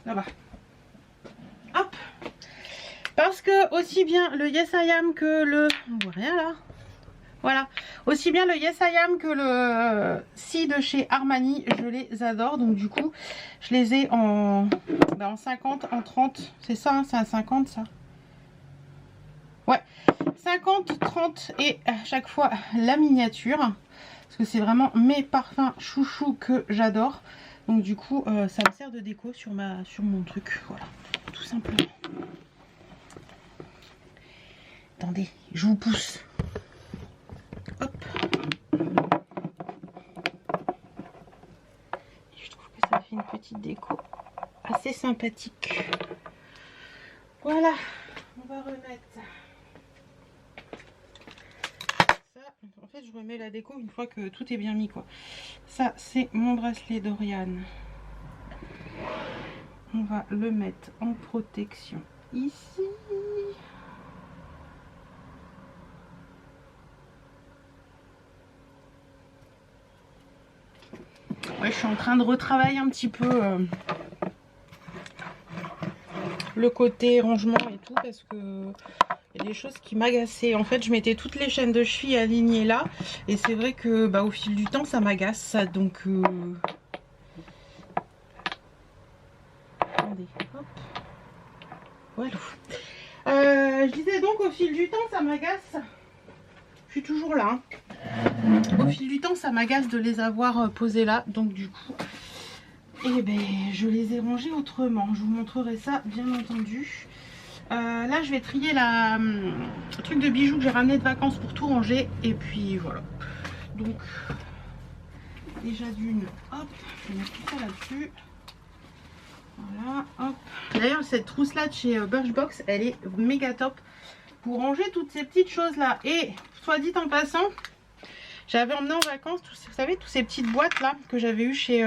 Là-bas. Hop. Parce que aussi bien le Yes I Am que le... On voit rien là. Voilà. Aussi bien le Yes I Am que le Si de chez Armani, je les adore. Donc du coup, je les ai en 50, en 30. C'est ça, hein, c'est un 50 ça. Ouais. 50, 30 et à chaque fois la miniature. Parce que c'est vraiment mes parfums chouchou que j'adore. Donc du coup, ça me sert de déco sur mon truc. Voilà. Tout simplement. Attendez, je vous pousse. Hop. Je trouve que ça fait une petite déco assez sympathique. Voilà, on va remettre ça. En fait, je remets la déco une fois que tout est bien mis, quoi. Ça, c'est mon bracelet d'Oriane. On va le mettre en protection ici. Ouais, je suis en train de retravailler un petit peu le côté rangement et tout parce que il y a des choses qui m'agaçaient. En fait, je mettais toutes les chaînes de cheville alignées là et c'est vrai que au fil du temps ça m'agace ça. Donc attendez, hop. Voilà. Je disais donc au fil du temps ça m'agace. Je suis toujours là. Hein. Au fil du temps ça m'agace de les avoir posés là. Donc du coup, eh ben, je les ai rangés autrement. Je vous montrerai ça bien entendu. Là je vais trier le truc de bijoux que j'ai ramené de vacances pour tout ranger. Et puis voilà. Donc déjà d'une, hop, je vais mettre tout ça là-dessus. Voilà, hop. D'ailleurs cette trousse là de chez Birchbox, elle est méga top pour ranger toutes ces petites choses là. Et soit dit en passant, j'avais emmené en vacances, vous savez, toutes ces petites boîtes là que j'avais eu chez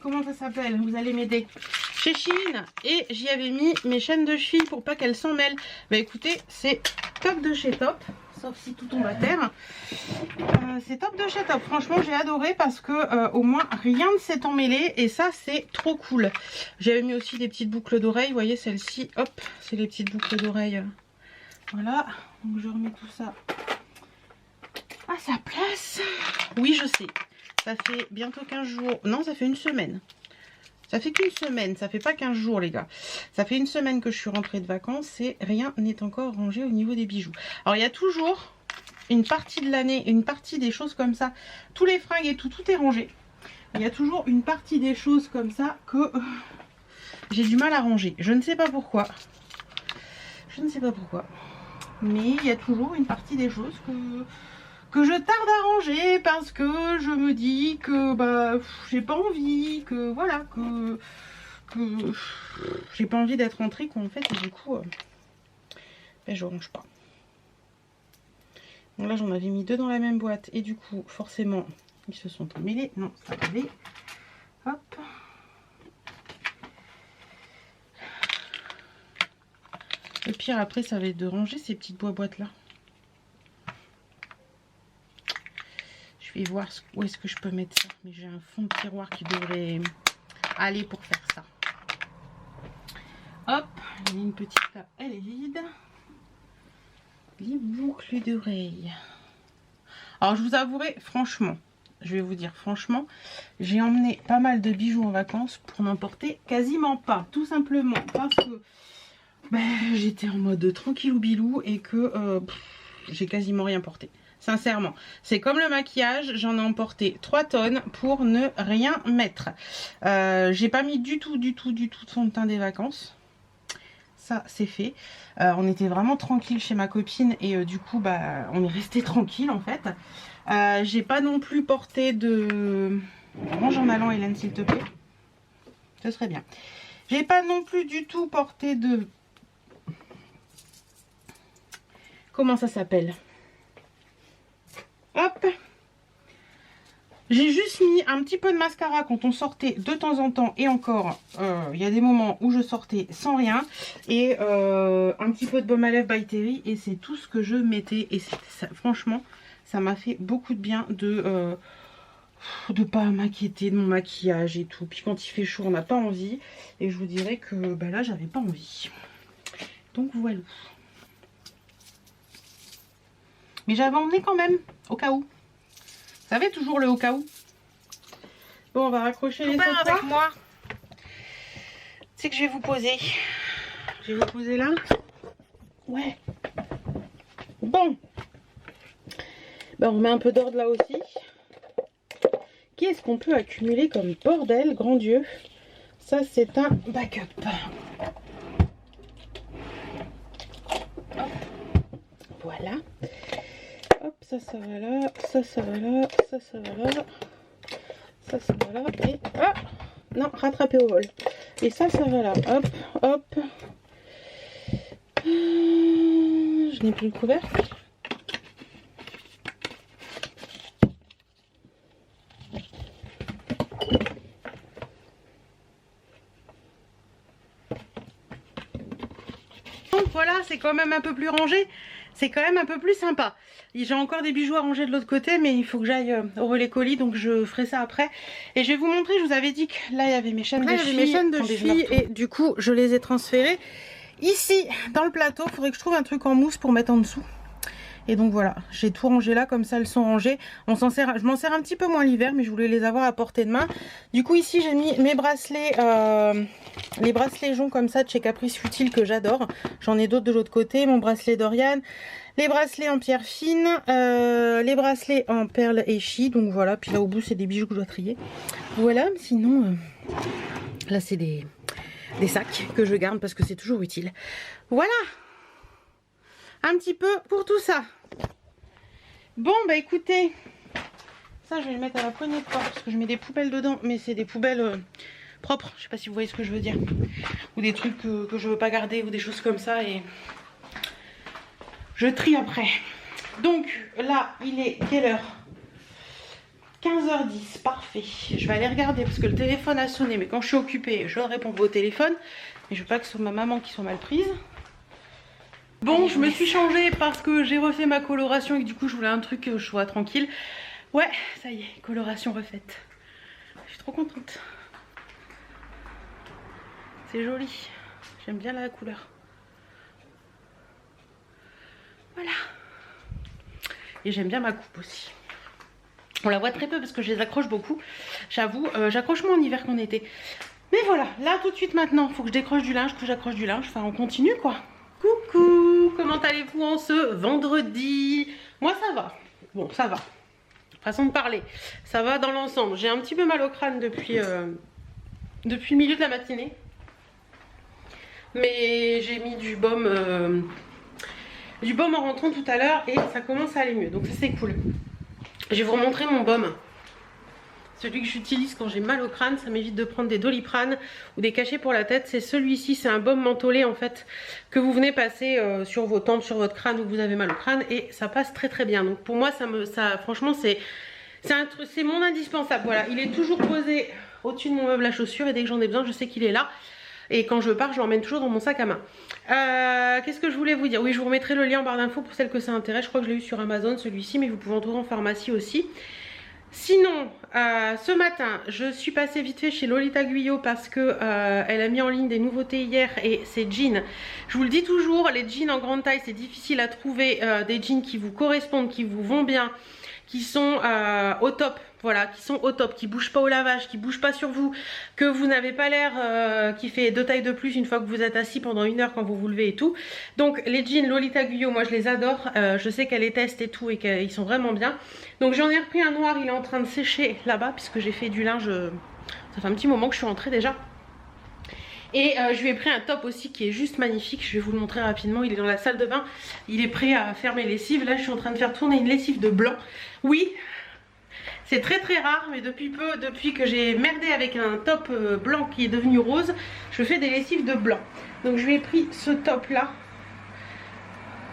comment ça s'appelle, vous allez m'aider, chez Shein, et j'y avais mis mes chaînes de cheville pour pas qu'elles s'en mêlent. Bah écoutez, c'est top de chez top, sauf si tout tombe à terre. C'est top de chez top, franchement j'ai adoré parce que au moins rien ne s'est emmêlé et ça c'est trop cool. J'avais mis aussi des petites boucles d'oreilles, vous voyez celle-ci, hop, c'est les petites boucles d'oreilles. Voilà, donc je remets tout ça à sa place. Oui je sais, ça fait bientôt 15 jours, non ça fait une semaine. Ça fait qu'une semaine, ça fait pas 15 jours les gars. Ça fait une semaine que je suis rentrée de vacances et rien n'est encore rangé au niveau des bijoux. Alors il y a toujours une partie de l'année, une partie des choses comme ça. Tous les fringues et tout, tout est rangé. Il y a toujours une partie des choses comme ça que j'ai du mal à ranger. Je ne sais pas pourquoi. Je ne sais pas pourquoi. Mais il y a toujours une partie des choses que je tarde à ranger parce que je me dis que j'ai pas envie, que voilà, que j'ai pas envie d'être rentrée quoi en fait et du coup je range pas. Donc là j'en avais mis deux dans la même boîte et du coup forcément ils se sont emmêlés. Non, ça va aller. Hop. Le pire après ça va être de ranger ces petites boîtes là. Je vais voir où est-ce que je peux mettre ça. Mais j'ai un fond de tiroir qui devrait aller pour faire ça. Hop, il y a une petite là, elle est vide. Les boucles d'oreilles. Alors je vous avouerai, franchement, je vais vous dire franchement, j'ai emmené pas mal de bijoux en vacances pour n'en porter quasiment pas. Tout simplement parce que j'étais en mode tranquillou bilou et que j'ai quasiment rien porté. Sincèrement, c'est comme le maquillage, j'en ai emporté 3 tonnes pour ne rien mettre. J'ai pas mis du tout de fond de teint des vacances. Ça, c'est fait. On était vraiment tranquille chez ma copine et du coup, on est resté tranquille en fait. J'ai pas non plus porté de... Range en allant, Hélène, s'il te plaît. Ce serait bien. J'ai pas non plus du tout porté de... Comment ça s'appelle ? Hop, J'ai juste mis un petit peu de mascara quand on sortait de temps en temps. Et encore, il y a des moments où je sortais sans rien. Et un petit peu de baume à lèvres by Terry. Et c'est tout ce que je mettais. Et ça, franchement, ça m'a fait beaucoup de bien de pas m'inquiéter de mon maquillage et tout. Puis quand il fait chaud, on n'a pas envie. Et je vous dirais que bah là, j'avais pas envie. Donc voilà. Mais j'avais emmené quand même, au cas où. Vous savez, toujours le au cas où. Bon, on va raccrocher les sautoirs avec moi. C'est que je vais vous poser. Je vais vous poser là. Ouais. Bon. Ben, on met un peu d'ordre là aussi. Qu'est-ce qu'on peut accumuler comme bordel, grand Dieu? Ça, c'est un backup. Hop. Voilà. Hop, ça va là. Ça va là. Ça va là. Ça va là. Et... ah non, rattrapé au vol. Et ça va là. Hop, hop. Je n'ai plus le couvercle. Donc voilà, c'est quand même un peu plus rangé. C'est quand même un peu plus sympa. J'ai encore des bijoux à ranger de l'autre côté, mais il faut que j'aille au relais colis, donc je ferai ça après. Et je vais vous montrer, je vous avais dit que là il y avait mes chaînes de cheville, et du coup je les ai transférées ici dans le plateau. Il faudrait que je trouve un truc en mousse pour mettre en dessous. Et donc voilà, j'ai tout rangé là, comme ça elles sont rangées. Je m'en sers un petit peu moins l'hiver, mais je voulais les avoir à portée de main. Du coup ici j'ai mis mes bracelets, les bracelets joncs comme ça de chez Caprice Futile que j'adore. J'en ai d'autres de l'autre côté, mon bracelet d'Oriane, les bracelets en pierre fine, les bracelets en perles échi. Donc voilà, puis là au bout c'est des bijoux que je dois trier. Voilà, sinon là c'est des sacs que je garde parce que c'est toujours utile. Voilà un petit peu pour tout ça. Bon bah écoutez, ça je vais le mettre à la poignée de porte parce que je mets des poubelles dedans, mais c'est des poubelles propres, je sais pas si vous voyez ce que je veux dire, ou des trucs que je veux pas garder ou des choses comme ça, et je trie après. Donc là il est quelle heure? 15h10, parfait. Je vais aller regarder parce que le téléphone a sonné, mais quand je suis occupée je réponds pas au téléphone, mais je veux pas que ce soit ma maman qui soit mal prise. Bon, je me suis changée parce que j'ai refait ma coloration et que du coup je voulais un truc que je sois tranquille. Ouais, ça y est, coloration refaite. Je suis trop contente. C'est joli. J'aime bien la couleur. Voilà. Et j'aime bien ma coupe aussi. On la voit très peu parce que je les accroche beaucoup. J'avoue, j'accroche moins en hiver qu'en été. Mais voilà, là tout de suite maintenant, il faut que je décroche du linge, que j'accroche du linge. Enfin, on continue quoi. Coucou, comment allez-vous en ce vendredi? Moi ça va, bon ça va, façon de parler, ça va dans l'ensemble. J'ai un petit peu mal au crâne depuis le milieu de la matinée. Mais j'ai mis du baume en rentrant tout à l'heure et ça commence à aller mieux, donc ça c'est cool. Je vais vous remontrer mon baume. Celui que j'utilise quand j'ai mal au crâne, ça m'évite de prendre des Doliprane ou des cachets pour la tête. C'est celui-ci, c'est un baume mentholé en fait que vous venez passer sur vos tempes, sur votre crâne où vous avez mal au crâne, et ça passe très très bien. Donc pour moi, franchement, c'est mon indispensable. Voilà, il est toujours posé au-dessus de mon meuble à chaussures et dès que j'en ai besoin, je sais qu'il est là. Et quand je pars, je l'emmène toujours dans mon sac à main. Qu'est-ce que je voulais vous dire? Oui, je vous remettrai le lien en barre d'infos pour celles que ça intéresse. Je crois que je l'ai eu sur Amazon celui-ci, mais vous pouvez en trouver en pharmacie aussi. Sinon, ce matin, je suis passée vite fait chez Lolita Guyot parce que elle a mis en ligne des nouveautés hier, et ces jeans. Je vous le dis toujours, les jeans en grande taille, c'est difficile à trouver des jeans qui vous correspondent, qui vous vont bien, qui sont au top. Voilà, qui sont au top, qui bougent pas au lavage, qui bougent pas sur vous, que vous n'avez pas l'air qui fait 2 tailles de plus une fois que vous êtes assis pendant 1 heure quand vous vous levez et tout. Donc les jeans Lolita Guyot, moi je les adore, je sais qu'elle les teste et tout et qu'ils sont vraiment bien. Donc j'en ai repris un noir, il est en train de sécher là-bas puisque j'ai fait du linge, ça fait un petit moment que je suis rentrée déjà. Et je lui ai pris un top aussi qui est juste magnifique, je vais vous le montrer rapidement, il est dans la salle de bain, il est prêt à faire mes lessives. Là je suis en train de faire tourner une lessive de blanc, oui. C'est très très rare, mais depuis que j'ai merdé avec un top blanc qui est devenu rose, je fais des lessives de blanc. Donc je lui ai pris ce top là.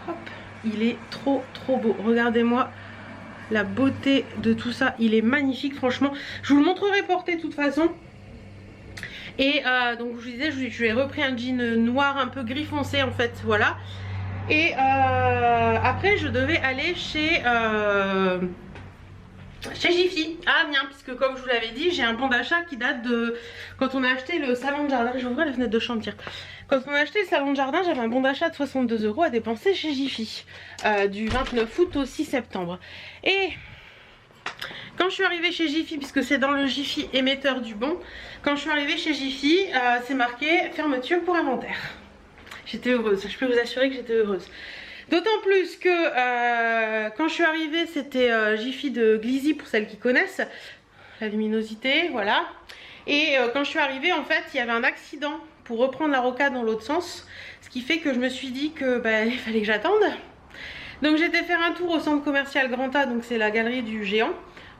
Hop, il est trop trop beau. Regardez-moi la beauté de tout ça. Il est magnifique franchement. Je vous le montrerai porté de toute façon. Et donc je vous disais, je lui ai repris un jean noir un peu gris foncé en fait, voilà. Et après je devais aller chez Jiffy à Amiens, puisque comme je vous l'avais dit, j'ai un bon d'achat qui date de quand on a acheté le salon de jardin. Je vais ouvrir la fenêtre de chambre, tiens. Quand on a acheté le salon de jardin, j'avais un bon d'achat de 62 € à dépenser chez Jiffy, du 29 août au 6 septembre. Et quand je suis arrivée chez Jiffy, puisque c'est dans le Jiffy émetteur du bon, quand je suis arrivée chez Jiffy, c'est marqué fermeture pour inventaire. J'étais heureuse, je peux vous assurer que j'étais heureuse. D'autant plus que quand je suis arrivée, c'était Jiffy de Glizy pour celles qui connaissent. La luminosité, voilà. Et quand je suis arrivée, en fait, il y avait un accident pour reprendre la rocade dans l'autre sens. Ce qui fait que je me suis dit que il fallait que j'attende. Donc j'étais faire un tour au centre commercial Grand A, donc c'est la galerie du géant.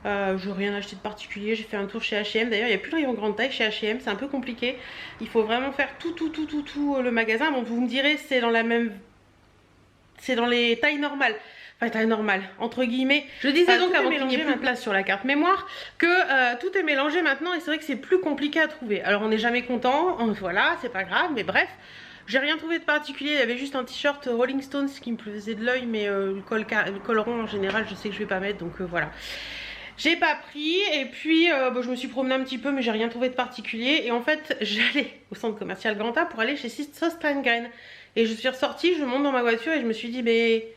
Je n'ai rien acheté de particulier, j'ai fait un tour chez H&M. D'ailleurs il n'y a plus de rayon grande taille chez H&M, c'est un peu compliqué. Il faut vraiment faire tout le magasin. Bon, vous me direz c'est dans la même... c'est dans les tailles normales. Enfin taille normale, entre guillemets. Je disais donc avant qu'il n'y ait plus de place sur la carte mémoire que tout est mélangé maintenant et c'est vrai que c'est plus compliqué à trouver. Alors on n'est jamais content, voilà, c'est pas grave, mais bref. J'ai rien trouvé de particulier, il y avait juste un t-shirt Rolling Stones qui me faisait de l'œil, mais le col rond en général je sais que je vais pas mettre, donc voilà. J'ai pas pris et puis je me suis promenée un petit peu mais j'ai rien trouvé de particulier. Et en fait j'allais au centre commercial Grand A pour aller chez Sauce Grain. Et je suis ressortie, je monte dans ma voiture et je me suis dit mais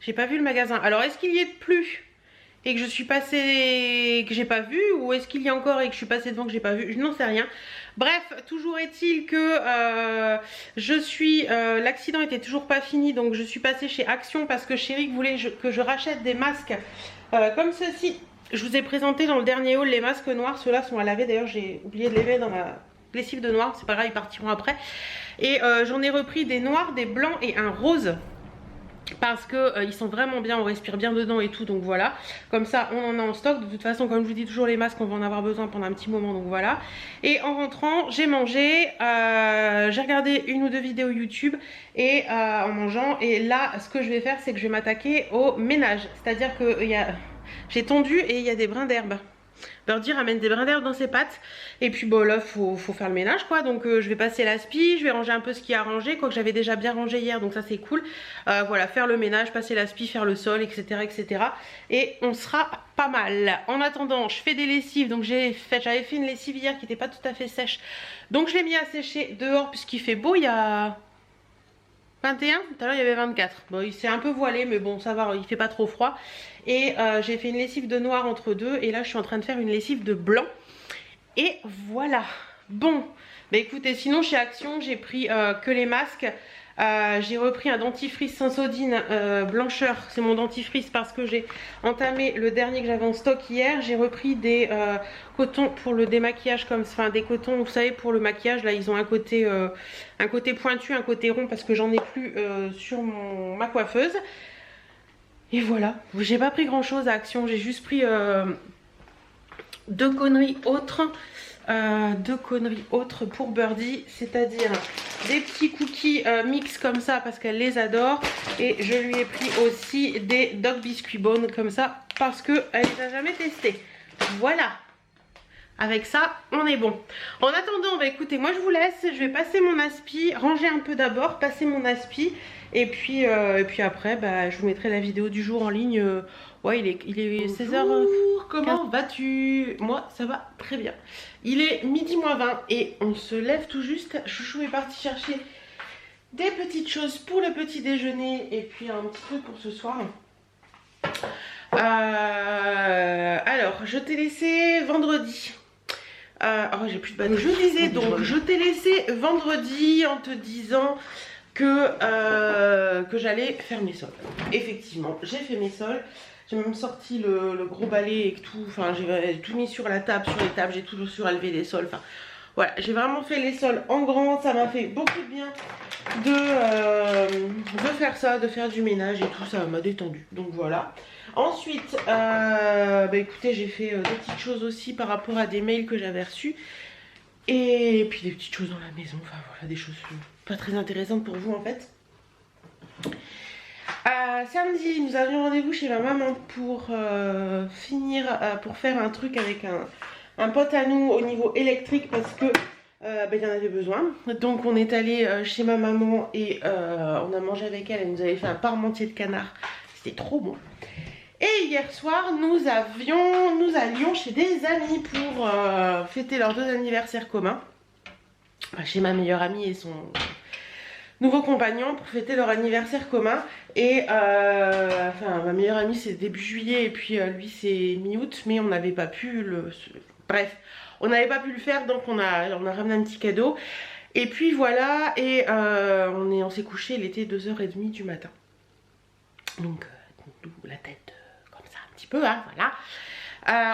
j'ai pas vu le magasin. Alors est-ce qu'il y est plus et que je suis passée, que j'ai pas vu, ou est-ce qu'il y a encore et que je suis passée devant que j'ai pas vu, je n'en sais rien. Bref, toujours est-il que l'accident était toujours pas fini, donc je suis passée chez Action parce que Chéri voulait que je rachète des masques comme ceci. Je vous ai présenté dans le dernier haul les masques noirs, ceux-là sont à laver, d'ailleurs j'ai oublié de les mettre dans la lessive de noir, c'est pas grave, ils partiront après. Et j'en ai repris des noirs, des blancs et un rose. Parce que ils sont vraiment bien, on respire bien dedans et tout, donc voilà. Comme ça on en a en stock. De toute façon comme je vous dis toujours, les masques on va en avoir besoin pendant un petit moment, donc voilà. Et en rentrant j'ai mangé, j'ai regardé une ou deux vidéos YouTube et en mangeant, et là ce que je vais faire c'est que je vais m'attaquer au ménage. C'est à dire que j'ai tondu et il y a des brins d'herbe. Birdie ramène des brins d'herbe dans ses pattes. Et puis bon là faut faire le ménage quoi. Donc je vais passer l'aspi, je vais ranger un peu ce qui a rangé. Quoique j'avais déjà bien rangé hier, donc ça c'est cool. Voilà, faire le ménage, passer l'aspi, faire le sol, etc. etc. Et on sera pas mal. En attendant je fais des lessives. Donc j'avais fait une lessive hier qui n'était pas tout à fait sèche. Donc je l'ai mis à sécher dehors puisqu'il fait beau. Il y a 21, tout à l'heure il y avait 24. Bon il s'est un peu voilé mais bon ça va, il fait pas trop froid. Et j'ai fait une lessive de noir entre deux. Et là je suis en train de faire une lessive de blanc. Et voilà. Bon, bah écoutez, sinon chez Action j'ai pris que les masques. J'ai repris un dentifrice Sensodyne blancheur. C'est mon dentifrice parce que j'ai entamé le dernier que j'avais en stock hier. J'ai repris des cotons pour le démaquillage, comme enfin des cotons, vous savez, pour le maquillage. Là ils ont un côté pointu, un côté rond parce que j'en ai plus sur ma coiffeuse. Et voilà, j'ai pas pris grand chose à Action, j'ai juste pris deux conneries autres pour Birdie, c'est-à-dire des petits cookies mix comme ça parce qu'elle les adore, et je lui ai pris aussi des dog biscuits bone comme ça parce qu'elle les a jamais testés. Voilà, avec ça on est bon. En attendant, bah écoutez, moi je vous laisse, je vais passer mon aspi, ranger un peu d'abord, passer mon aspi. Et puis après, bah, je vous mettrai la vidéo du jour en ligne. Ouais, il est 16h. Comment vas-tu? Moi, ça va très bien. Il est midi moins 20 et on se lève tout juste. Chouchou est parti chercher des petites choses pour le petit déjeuner et puis un petit truc pour ce soir. Alors, je t'ai laissé vendredi. Oh, j'ai plus de batterie. Je disais donc, je t'ai laissé vendredi en te disant que j'allais faire mes sols. Effectivement, j'ai fait mes sols. J'ai même sorti le gros balai et tout. Enfin, j'ai tout mis sur la table, sur les tables. J'ai toujours surélevé les sols. Enfin, voilà, j'ai vraiment fait les sols en grand. Ça m'a fait beaucoup de bien de faire ça, de faire du ménage et tout. Ça m'a détendu. Donc voilà. Ensuite, bah écoutez, j'ai fait des petites choses aussi par rapport à des mails que j'avais reçus. Et puis des petites choses dans la maison. Enfin voilà, des choses pas très intéressantes pour vous en fait. Samedi, nous avions rendez-vous chez ma maman pour pour faire un truc avec un pote à nous au niveau électrique parce que il y en avait besoin. Donc on est allé chez ma maman et on a mangé avec elle. Elle nous avait fait un parmentier de canard. C'était trop bon. Et hier soir, nous allions chez des amis pour fêter leurs 2 anniversaires communs. Enfin, chez ma meilleure amie et son nouveau compagnon pour fêter leur anniversaire commun. Et enfin, ma meilleure amie c'est début juillet et puis lui c'est mi-août, mais on n'avait pas pu bref, on n'avait pas pu le faire, donc on a ramené un petit cadeau. Et puis voilà, et on s'est couché, il était 2h30 du matin. Donc la tête comme ça un petit peu, hein, voilà.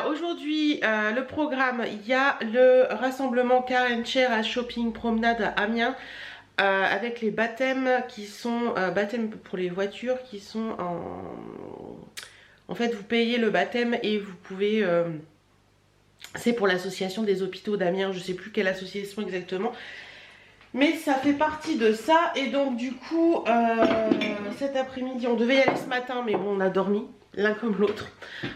Aujourd'hui, le programme, il y a le rassemblement Car and Share à Shopping Promenade à Amiens. Avec les baptêmes qui sont baptêmes pour les voitures qui sont en fait vous payez le baptême et vous pouvez c'est pour l'association des hôpitaux d'Amiens, je sais plus quelle association exactement, mais ça fait partie de ça. Et donc du coup cet après-midi on devait y aller ce matin, mais bon on a dormi l'un comme l'autre.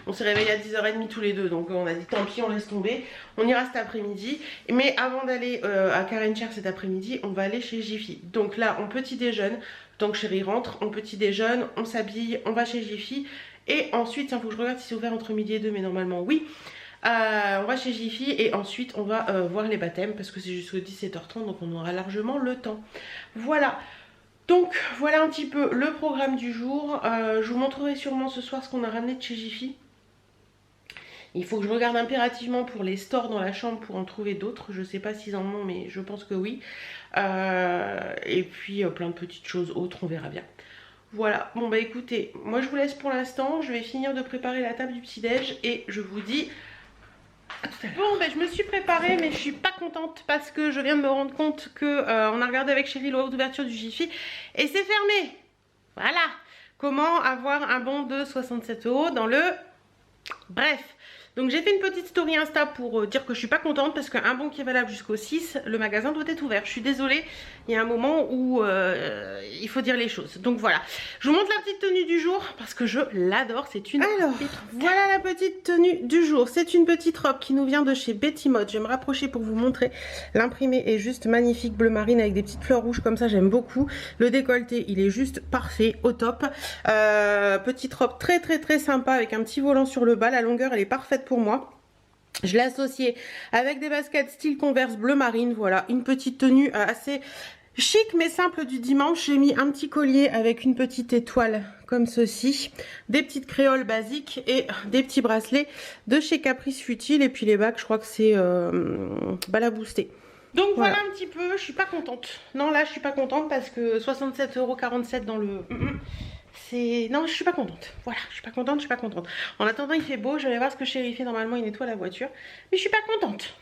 On s'est réveillé à 10h30 tous les deux, donc on a dit tant pis, on laisse tomber. On ira cet après-midi. Mais avant d'aller à Car and Share cet après-midi, on va aller chez Jiffy. Donc là, on petit déjeune. Tant que chérie rentre, on petit déjeune, on s'habille, on va chez Jiffy. Et ensuite, il faut que je regarde si c'est ouvert entre midi et 2, mais normalement oui. On va chez Jiffy et ensuite on va voir les baptêmes parce que c'est jusqu'au 17h30, donc on aura largement le temps. Voilà. Donc voilà un petit peu le programme du jour. Je vous montrerai sûrement ce soir ce qu'on a ramené de chez Jiffy. Il faut que je regarde impérativement pour les stores dans la chambre pour en trouver d'autres. Je sais pas s'ils en ont, mais je pense que oui. Et puis plein de petites choses autres, on verra bien. Voilà, bon bah écoutez, moi je vous laisse pour l'instant. Je vais finir de préparer la table du petit-déj et je vous dis... Bon ben je me suis préparée mais je suis pas contente parce que je viens de me rendre compte que on a regardé avec chérie l'horaire d'ouverture du Jiffy et c'est fermé. Voilà. Comment avoir un bon de 67 € dans le... Bref. Donc j'ai fait une petite story Insta pour dire que je suis pas contente parce qu'un bon qui est valable jusqu'au 6, le magasin doit être ouvert. Je suis désolée, il y a un moment où il faut dire les choses. Donc voilà, je vous montre la petite tenue du jour parce que je l'adore, c'est une... Alors, voilà la petite tenue du jour. C'est une petite robe qui nous vient de chez Betty Mode. Je vais me rapprocher pour vous montrer. L'imprimé est juste magnifique, bleu marine avec des petites fleurs rouges comme ça, j'aime beaucoup. Le décolleté, il est juste parfait, au top. Petite robe très très très sympa avec un petit volant sur le bas. La longueur, elle est parfaite pour moi. Je l'ai associée avec des baskets style Converse bleu marine. Voilà, une petite tenue assez chic mais simple du dimanche. J'ai mis un petit collier avec une petite étoile comme ceci, des petites créoles basiques et des petits bracelets de chez Caprice Futile. Et puis les bagues, je crois que c'est Balaboosté. Donc voilà un petit peu, je suis pas contente. Non, là je suis pas contente parce que 67,47 € dans le... Non, je suis pas contente. Voilà, je suis pas contente, je suis pas contente. En attendant, il fait beau, je vais voir ce que chérie fait. Normalement, il nettoie la voiture. Mais je suis pas contente.